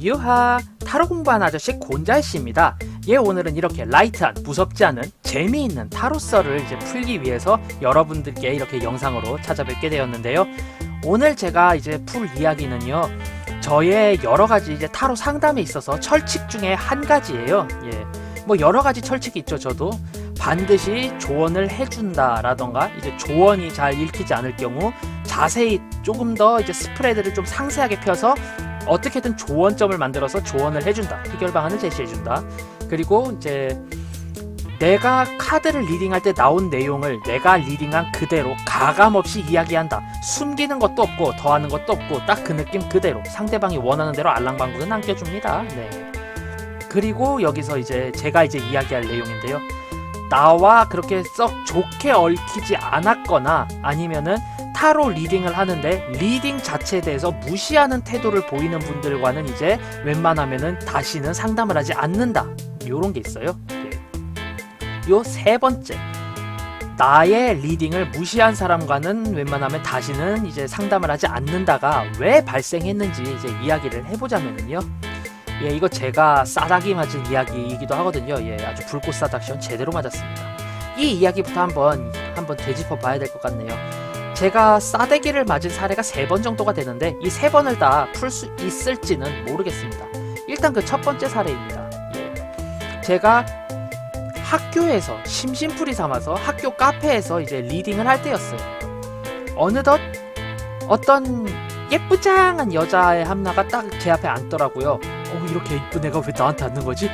유하 타로 공부하는 아저씨 곤잘씨입니다. 오늘은 이렇게 라이트한 무섭지 않은 재미있는 타로썰을 이제 풀기 위해서 여러분들께 이렇게 영상으로 찾아뵙게 되었는데요. 오늘 제가 이제 풀 이야기는요, 저의 여러가지 이제 타로 상담에 있어서 철칙 중에 한 가지예요. 뭐 여러가지 철칙이 있죠. 저도 반드시 조언을 해준다 라던가, 이제 조언이 잘 읽히지 않을 경우 자세히 조금 더 이제 스프레드를 좀 상세하게 펴서 어떻게든 조언점을 만들어서 조언을 해준다, 해결 방안을 제시해준다. 그리고 이제 내가 카드를 리딩할 때 나온 내용을 내가 리딩한 그대로 가감없이 이야기한다. 숨기는 것도 없고 더하는 것도 없고 딱 그 느낌 그대로 상대방이 원하는 대로 알랑방구는 남겨줍니다. 그리고 여기서 이제 제가 이제 이야기할 내용인데요, 나와 그렇게 썩 좋게 얽히지 않았거나 아니면은 타로 리딩을 하는데 리딩 자체에 대해서 무시하는 태도를 보이는 분들과는 이제 웬만하면은 다시는 상담을 하지 않는다, 요런 게 있어요. 요 세 번째, 나의 리딩을 무시한 사람과는 웬만하면 다시는 이제 상담을 하지 않는다가 왜 발생했는지 이제 이야기를 해보자면요, 이거 제가 싸다기 맞은 이야기이기도 하거든요. 아주 불꽃 싸닥션 제대로 맞았습니다. 이 이야기부터 한번 되짚어 봐야 될 것 같네요. 제가 싸대기를 맞은 사례가 3번 정도가 되는데 이 3번을 다 풀 수 있을지는 모르겠습니다. 일단 그 첫 번째 사례입니다. 제가 학교에서 심심풀이 삼아서 학교 카페에서 이제 리딩을 할 때였어요. 어느덧 어떤 예쁘장한 여자의 한나가 딱 제 앞에 앉더라고요. 이렇게 예쁜 애가 왜 나한테 앉는 거지?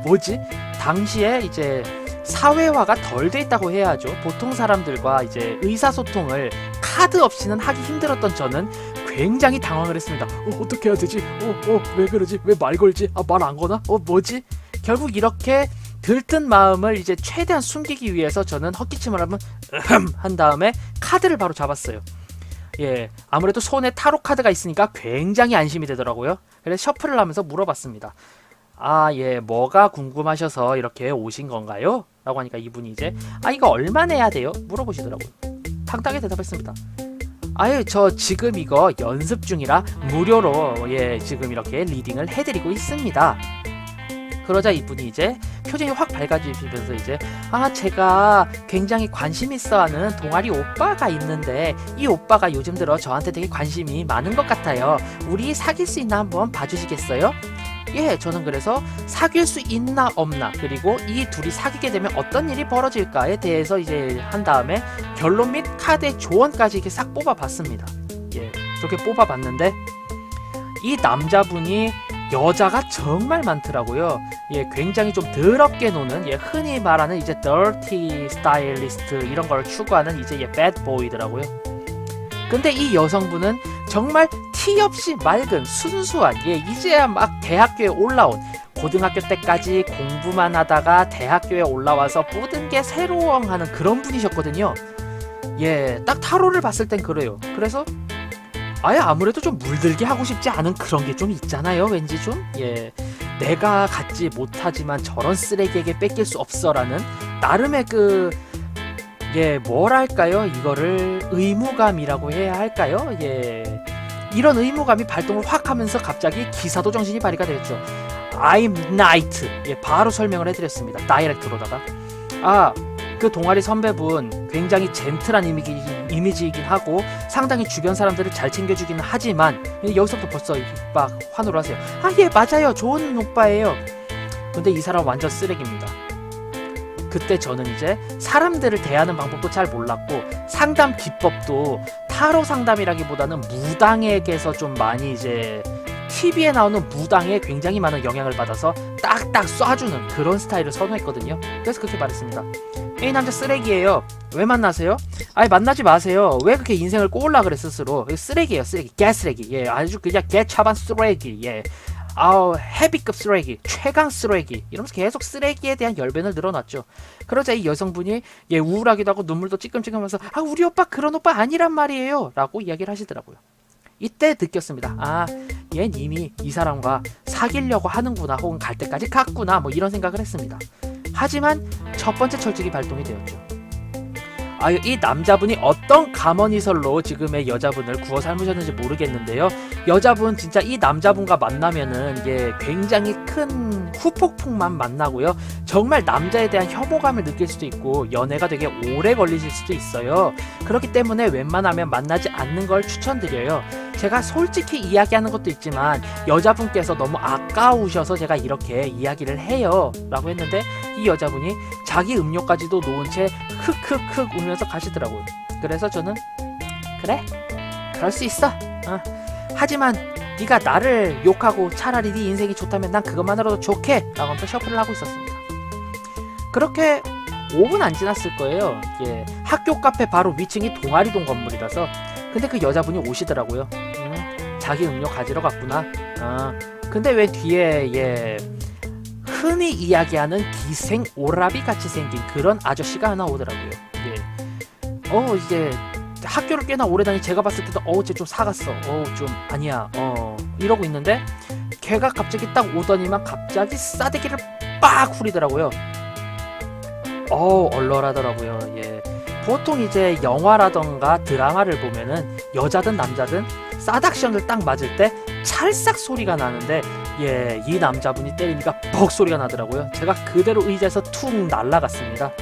뭐지? 당시에 이제 사회화가 덜 돼 있다고 해야 하죠. 보통 사람들과 이제 의사소통을 카드 없이는 하기 힘들었던 저는 굉장히 당황을 했습니다. 어떻게 해야 되지? 왜 그러지? 왜 말 걸지? 말 안 거나? 뭐지? 결국 이렇게 들뜬 마음을 이제 최대한 숨기기 위해서 저는 헛기침을 한 다음에 카드를 바로 잡았어요. 아무래도 손에 타로 카드가 있으니까 굉장히 안심이 되더라고요. 그래서 셔플을 하면서 물어봤습니다. 뭐가 궁금하셔서 이렇게 오신 건가요? 라고 하니까 이분이 이제 이거 얼마 내야 돼요? 물어보시더라고요. 당당하게 대답했습니다. 저 지금 이거 연습 중이라 무료로 지금 이렇게 리딩을 해드리고 있습니다. 그러자 이분이 이제 표정이 확 밝아지면서 이제 제가 굉장히 관심 있어하는 동아리 오빠가 있는데 이 오빠가 요즘 들어 저한테 되게 관심이 많은 것 같아요. 우리 사귈 수 있나 한번 봐주시겠어요? 저는 그래서 사귈 수 있나 없나, 그리고 이 둘이 사귀게 되면 어떤 일이 벌어질까에 대해서 이제 한 다음에 결론 및 카드의 조언까지 이렇게 싹 뽑아봤습니다. 그렇게 뽑아봤는데 이 남자분이 여자가 정말 많더라고요. 굉장히 좀 더럽게 노는, 흔히 말하는 이제 dirty stylist 이런 걸 추구하는 이제 bad boy더라고요. 근데 이 여성분은 정말 티 없이 맑은 순수한, 이제야 막 대학교에 올라온, 고등학교 때까지 공부만 하다가 대학교에 올라와서 모든 게 새로워하는 그런 분이셨거든요. 딱 타로를 봤을 땐 그래요. 그래서 아무래도 좀 물들게 하고 싶지 않은 그런 게 좀 있잖아요. 왠지 좀 내가 갖지 못하지만 저런 쓰레기에게 뺏길 수 없어라는 나름의 뭐랄까요, 이거를 의무감이라고 해야 할까요? 이런 의무감이 발동을 확 하면서 갑자기 기사도 정신이 발휘가 되었죠. I'm Knight. 바로 설명을 해드렸습니다. 다이렉트로다가 그 동아리 선배분 굉장히 젠틀한 이미지이긴 하고 상당히 주변 사람들을 잘 챙겨주기는 하지만, 여기서부터 벌써 막 환호를 하세요. 맞아요, 좋은 오빠예요. 근데 이 사람 완전 쓰레기입니다. 그때 저는 이제 사람들을 대하는 방법도 잘 몰랐고 상담 기법도 타로 상담이라기보다는 무당에게서 좀 많이 이제 TV에 나오는 무당에 굉장히 많은 영향을 받아서 딱딱 쏴주는 그런 스타일을 선호했거든요. 그래서 그렇게 말했습니다. 이 남자 쓰레기예요. 왜 만나세요? 만나지 마세요. 왜 그렇게 인생을 꼬으려 그래 스스로. 쓰레기예요, 쓰레기. 개쓰레기. 아주 그냥 개차반 쓰레기. 헤비급 쓰레기, 최강 쓰레기, 이러면서 계속 쓰레기에 대한 열변을 늘어놨죠. 그러자 이 여성분이 우울하기도 하고 눈물도 찌끔찌끔하면서 우리 오빠 그런 오빠 아니란 말이에요 라고 이야기를 하시더라고요. 이때 느꼈습니다. 얘는 이미 이 사람과 사귀려고 하는구나, 혹은 갈 때까지 갔구나, 뭐 이런 생각을 했습니다. 하지만 첫 번째 철칙이 발동이 되었죠. 이 남자분이 어떤 가머니설로 지금의 여자분을 구워 삶으셨는지 모르겠는데요. 여자분 진짜 이 남자분과 만나면은 굉장히 큰 후폭풍만 만나고요. 정말 남자에 대한 혐오감을 느낄 수도 있고 연애가 되게 오래 걸리실 수도 있어요. 그렇기 때문에 웬만하면 만나지 않는 걸 추천드려요. 제가 솔직히 이야기하는 것도 있지만 여자분께서 너무 아까우셔서 제가 이렇게 이야기를 해요 라고 했는데 이 여자분이 자기 음료까지도 놓은 채 흑흑흑 울면서 가시더라고요. 그래서 저는 그래? 그럴 수 있어. 하지만 네가 나를 욕하고 차라리 네 인생이 좋다면 난 그것만으로도 좋게 라고 하면서 셔플을 하고 있었습니다. 그렇게 5분 안 지났을 거예요. 학교 카페 바로 위층이 동아리동 건물이라서. 근데 그 여자분이 오시더라고요. 자기 음료 가지러 갔구나. 근데 왜 뒤에 흔히 이야기하는 기생 오라비 같이 생긴 그런 아저씨가 하나 오더라고요. 이제 학교를 꽤나 오래 다니 제가 봤을 때도 쟤 좀 사갔어. 좀 아니야. 이러고 있는데 걔가 갑자기 딱 오더니만 갑자기 싸대기를 빡 후리더라고요. 얼얼하더라고요. 보통 이제 영화라던가 드라마를 보면은 여자든 남자든 싸닥션을 딱 맞을 때 찰싹 소리가 나는데 이 남자분이 때리니까 벅 소리가 나더라고요. 제가 그대로 의자에서 툭 날아갔습니다.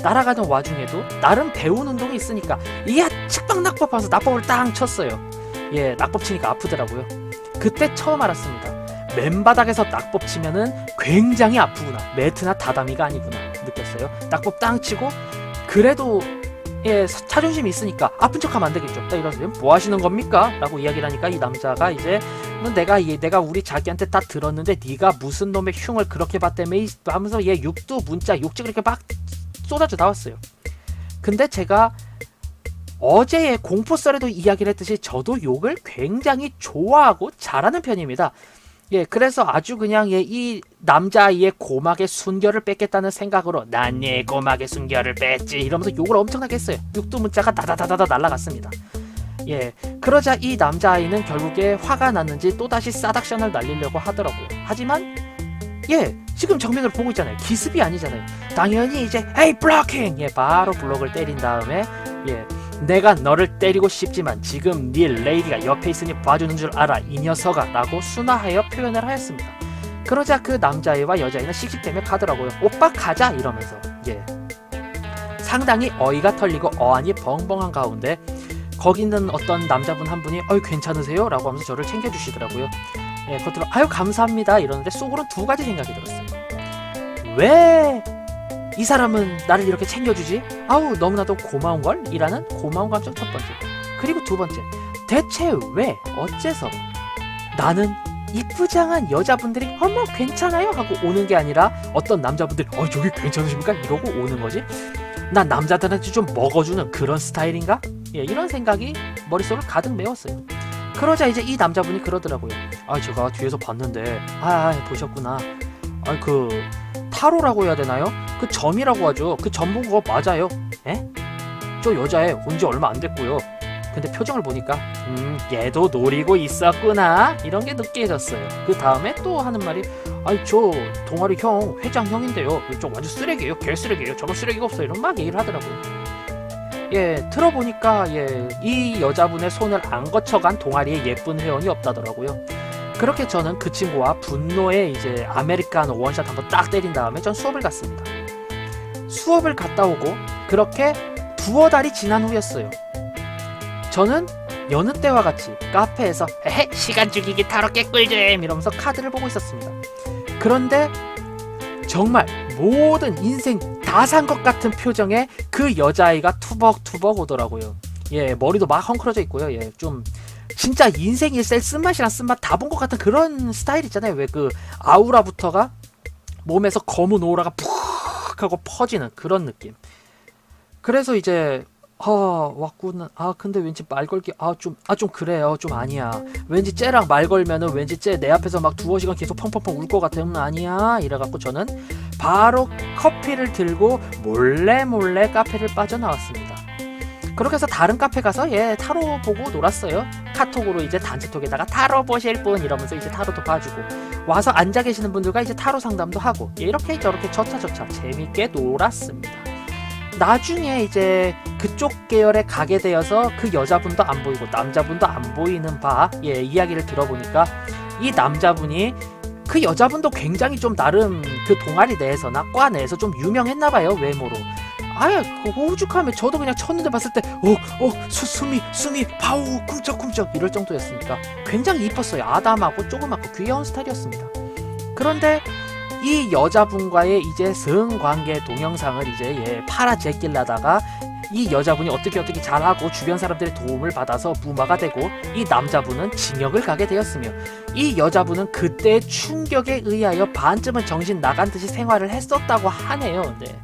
날아가던 와중에도 나름 배운 운동이 있으니까 측방 낙법 하면서 낙법을 딱 쳤어요. 낙법 치니까 아프더라고요. 그때 처음 알았습니다. 맨바닥에서 낙법 치면은 굉장히 아프구나. 매트나 다다미가 아니구나 느꼈어요. 낙법 땅 치고 그래도 자존심이 있으니까 아픈 척하면 안 되겠죠. 딱 이러서 뭐 하시는 겁니까? 라고 이야기를 하니까 이 남자가 이제 내가 우리 자기한테 다 들었는데 네가 무슨 놈의 흉을 그렇게 봤다며 하면서 욕도 문자 욕지 그렇게 막 쏟아져 나왔어요. 근데 제가 어제의 공포썰에도 이야기를 했듯이 저도 욕을 굉장히 좋아하고 잘하는 편입니다. 그래서 아주 그냥 이 남자아이의 고막의 순결을 뺏겠다는 생각으로 난 얘 고막의 순결을 뺐지 이러면서 욕을 엄청나게 했어요. 욕도 문자가 다다다다다 날라갔습니다. 그러자 이 남자아이는 결국에 화가 났는지 또다시 싸닥션을 날리려고 하더라고요. 하지만 지금 정면으로 보고 있잖아요. 기습이 아니잖아요. 당연히 이제 에이 블로킹! 바로 블록을 때린 다음에 내가 너를 때리고 싶지만 지금 네 레이디가 옆에 있으니 봐주는 줄 알아 이 녀석아 라고 순화하여 표현을 하였습니다. 그러자 그 남자애와 여자애는 씩씩대며 가더라고요. 오빠 가자 이러면서. 상당히 어이가 털리고 어안이 벙벙한 가운데 거기 있는 어떤 남자분 한 분이 괜찮으세요? 라고 하면서 저를 챙겨주시더라고요. 겉으로 아유 감사합니다 이러는데 속으로는 두 가지 생각이 들었어요. 왜 이 사람은 나를 이렇게 챙겨주지? 너무나도 고마운걸? 이라는 고마운 감정 첫 번째. 그리고 두 번째, 대체 왜 어째서 나는 이쁘장한 여자분들이 어머 괜찮아요? 하고 오는 게 아니라 어떤 남자분들이 저기 괜찮으십니까? 이러고 오는 거지? 난 남자들한테 좀 먹어주는 그런 스타일인가? 이런 생각이 머릿속을 가득 메웠어요. 그러자 이제 이 남자분이 그러더라고요. 제가 뒤에서 봤는데 보셨구나. 타로라고 해야 되나요? 그 점이라고 하죠. 그 점 본 거 맞아요. 저 여자애 온 지 얼마 안 됐고요. 근데 표정을 보니까 얘도 노리고 있었구나 이런 게 느껴졌어요. 그 다음에 또 하는 말이 저 동아리 형 회장 형인데요. 저 완전 쓰레기예요. 개쓰레기예요. 저런 쓰레기가 없어요. 이런 막 얘기를 하더라고요. 들어보니까 이 여자분의 손을 안 거쳐간 동아리에 예쁜 회원이 없다더라고요. 그렇게 저는 그 친구와 분노의 이제 아메리카노 원샷 한번 딱 때린 다음에 전 수업을 갔습니다. 수업을 갔다 오고 그렇게 두어 달이 지난 후였어요. 저는 여느 때와 같이 카페에서 시간 죽이기 타로 깨꿀잼 이러면서 카드를 보고 있었습니다. 그런데 정말 모든 인생 다 산 것 같은 표정에 그 여자아이가 투벅투벅 오더라고요. 머리도 막 헝클어져 있고요. 좀 진짜 인생 일셀 쓴맛이랑 쓴맛 다 본 것 같은 그런 스타일 있잖아요. 왜 그 아우라부터가 몸에서 검은 오라가 푹 하고 퍼지는 그런 느낌. 그래서 이제 왔구나. 근데 왠지 말 걸기 좀 그래요. 좀 아니야. 왠지 쟤랑 말 걸면은 왠지 쟤 내 앞에서 막 두어 시간 계속 펑펑펑 울 것 같아. 아니야. 이래갖고 저는 바로 커피를 들고 몰래 카페를 빠져나왔습니다. 그렇게 해서 다른 카페 가서 타로 보고 놀았어요. 카톡으로 이제 단체톡에다가 타로 보실 분 이러면서 이제 타로도 봐주고 와서 앉아 계시는 분들과 이제 타로 상담도 하고 이렇게 저렇게 저차 재밌게 놀았습니다. 나중에 이제 그쪽 계열에 가게 되어서 그 여자분도 안 보이고 남자분도 안 보이는 이야기를 들어보니까 이 남자분이 그 여자분도 굉장히 좀 나름 그 동아리 내에서나 과 내에서 좀 유명했나봐요, 외모로. 아예 그 오죽하면 저도 그냥 첫눈에 봤을 때 숨이 파우 쿵쩍쿵쩍 이럴 정도였으니까 굉장히 이뻤어요. 아담하고 조그맣고 귀여운 스타일이었습니다. 그런데 이 여자분과의 이제 성관계 동영상을 이제 팔아 제끼려다가 이 여자분이 어떻게 잘하고 주변 사람들의 도움을 받아서 부마가 되고 이 남자분은 징역을 가게 되었으며 이 여자분은 그때의 충격에 의하여 반쯤은 정신 나간 듯이 생활을 했었다고 하네요. 네.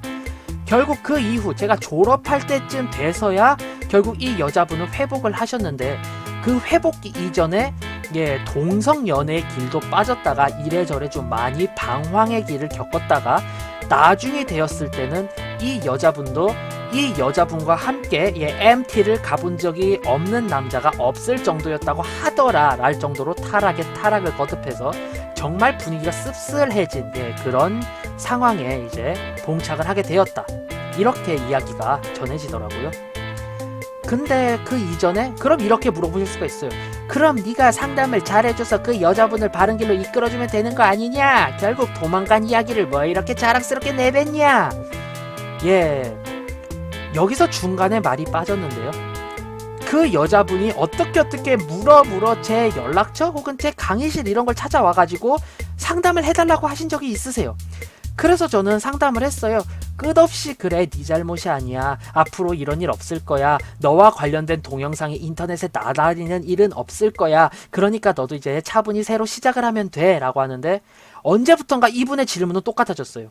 결국 그 이후 제가 졸업할 때쯤 돼서야 결국 이 여자분은 회복을 하셨는데 그 회복기 이전에 동성 연애의 길도 빠졌다가 이래저래 좀 많이 방황의 길을 겪었다가 나중에 되었을 때는 이 여자분도 이 여자분과 함께 MT를 가본 적이 없는 남자가 없을 정도였다고 하더라 랄 정도로 타락을 거듭해서 정말 분위기가 씁쓸해진 그런 상황에 이제 봉착을 하게 되었다. 이렇게 이야기가 전해지더라고요. 근데 그 이전에 그럼 이렇게 물어보실 수가 있어요. 그럼 네가 상담을 잘해줘서 그 여자분을 바른 길로 이끌어주면 되는 거 아니냐? 결국 도망간 이야기를 뭐 이렇게 자랑스럽게 내뱉냐? 여기서 중간에 말이 빠졌는데요. 그 여자분이 어떻게 물어 제 연락처 혹은 제 강의실 이런 걸 찾아와가지고 상담을 해달라고 하신 적이 있으세요. 그래서 저는 상담을 했어요. 끝없이 그래 네 잘못이 아니야. 앞으로 이런 일 없을 거야. 너와 관련된 동영상이 인터넷에 나다니는 일은 없을 거야. 그러니까 너도 이제 차분히 새로 시작을 하면 돼 라고 하는데 언제부턴가 이분의 질문은 똑같아졌어요.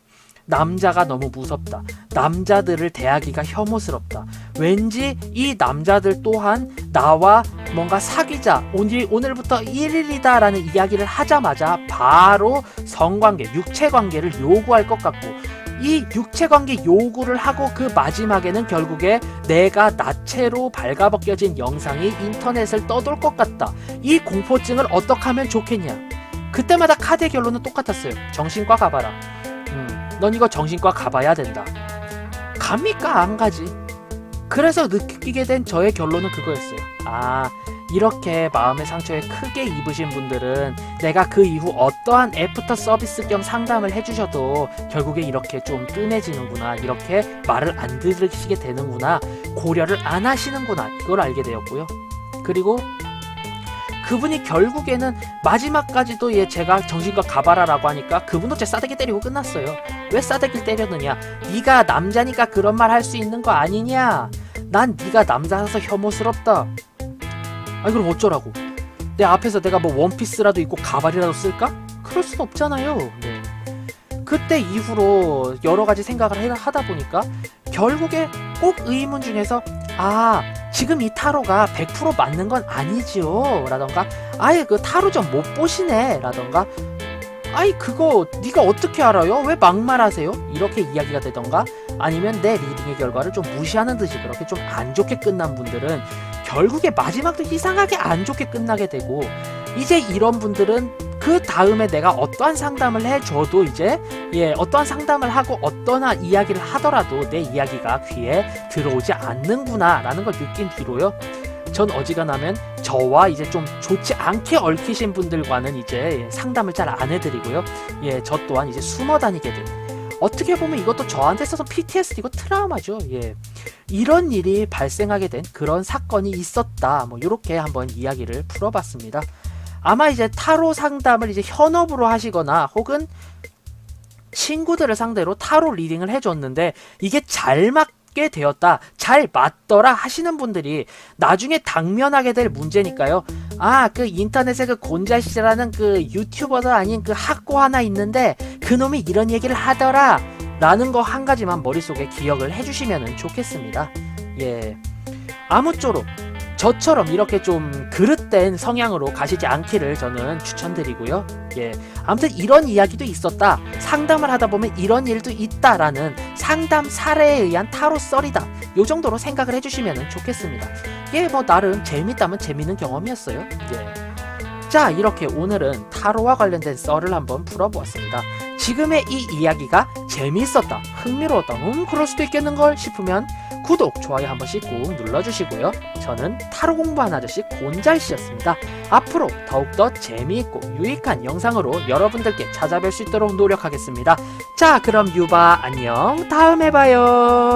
남자가 너무 무섭다. 남자들을 대하기가 혐오스럽다. 왠지 이 남자들 또한 나와 뭔가 사귀자. 오늘부터 1일이다 라는 이야기를 하자마자 바로 성관계, 육체관계를 요구할 것 같고 이 육체관계 요구를 하고 그 마지막에는 결국에 내가 나체로 발가벗겨진 영상이 인터넷을 떠돌 것 같다. 이 공포증을 어떻게 하면 좋겠냐. 그때마다 카드의 결론은 똑같았어요. 정신과 가봐라. 넌 이거 정신과 가봐야 된다. 갑니까? 안 가지. 그래서 느끼게 된 저의 결론은 그거였어요. 이렇게 마음의 상처에 크게 입으신 분들은 내가 그 이후 어떠한 애프터 서비스 겸 상담을 해주셔도 결국에 이렇게 좀 뜸해지는구나, 이렇게 말을 안 들으시게 되는구나, 고려를 안 하시는구나, 이걸 알게 되었고요. 그리고 그분이 결국에는 마지막까지도 제가 정신과 가봐라 라고 하니까 그분도 제 싸대기 때리고 끝났어요. 왜 싸대기를 때렸느냐? 네가 남자니까 그런 말 할 수 있는 거 아니냐? 난 네가 남자라서 혐오스럽다. 그럼 어쩌라고? 내 앞에서 내가 뭐 원피스라도 입고 가발이라도 쓸까? 그럴 순 없잖아요. 네. 그때 이후로 여러 가지 생각을 하다 보니까 결국에 꼭 의문 중에서 지금 이 타로가 100% 맞는 건 아니지요 라던가 아예 그 타로 좀 못 보시네 라던가 그거 네가 어떻게 알아요? 왜 막말하세요? 이렇게 이야기가 되던가 아니면 내 리딩의 결과를 좀 무시하는 듯이 그렇게 좀 안 좋게 끝난 분들은 결국에 마지막도 이상하게 안 좋게 끝나게 되고 이제 이런 분들은 그 다음에 내가 어떠한 상담을 해줘도 이제 어떠한 상담을 하고 어떠한 이야기를 하더라도 내 이야기가 귀에 들어오지 않는구나 라는 걸 느낀 뒤로요. 전 어지간하면 저와 이제 좀 좋지 않게 얽히신 분들과는 이제 상담을 잘 안 해드리고요. 저 또한 이제 숨어 다니게 된 어떻게 보면 이것도 저한테 있어서 PTSD고 트라우마죠. 이런 일이 발생하게 된 그런 사건이 있었다. 뭐 이렇게 한번 이야기를 풀어봤습니다. 아마 이제 타로 상담을 이제 현업으로 하시거나 혹은 친구들을 상대로 타로 리딩을 해줬는데 이게 잘 맞게 되었다, 잘 맞더라 하시는 분들이 나중에 당면하게 될 문제니까요. 그 인터넷에 그 곤자씨라는 그 유튜버도 아닌 그 학고 하나 있는데 그놈이 이런 얘기를 하더라 라는 거 한 가지만 머릿속에 기억을 해주시면 좋겠습니다. 아무쪼록 저처럼 이렇게 좀 그릇된 성향으로 가시지 않기를 저는 추천드리고요. 아무튼 이런 이야기도 있었다, 상담을 하다 보면 이런 일도 있다라는 상담 사례에 의한 타로 썰이다, 요 정도로 생각을 해주시면 좋겠습니다. 뭐 나름 재밌다면 재밌는 경험이었어요. 자, 이렇게 오늘은 타로와 관련된 썰을 한번 풀어보았습니다. 지금의 이 이야기가 재미있었다, 흥미로웠다, 그럴 수도 있겠는걸 싶으면 구독, 좋아요 한 번씩 꾹 눌러주시고요. 저는 타로 공부하는 아저씨 곤잘씨였습니다. 앞으로 더욱더 재미있고 유익한 영상으로 여러분들께 찾아뵐 수 있도록 노력하겠습니다. 자, 그럼 유바 안녕, 다음에 봐요.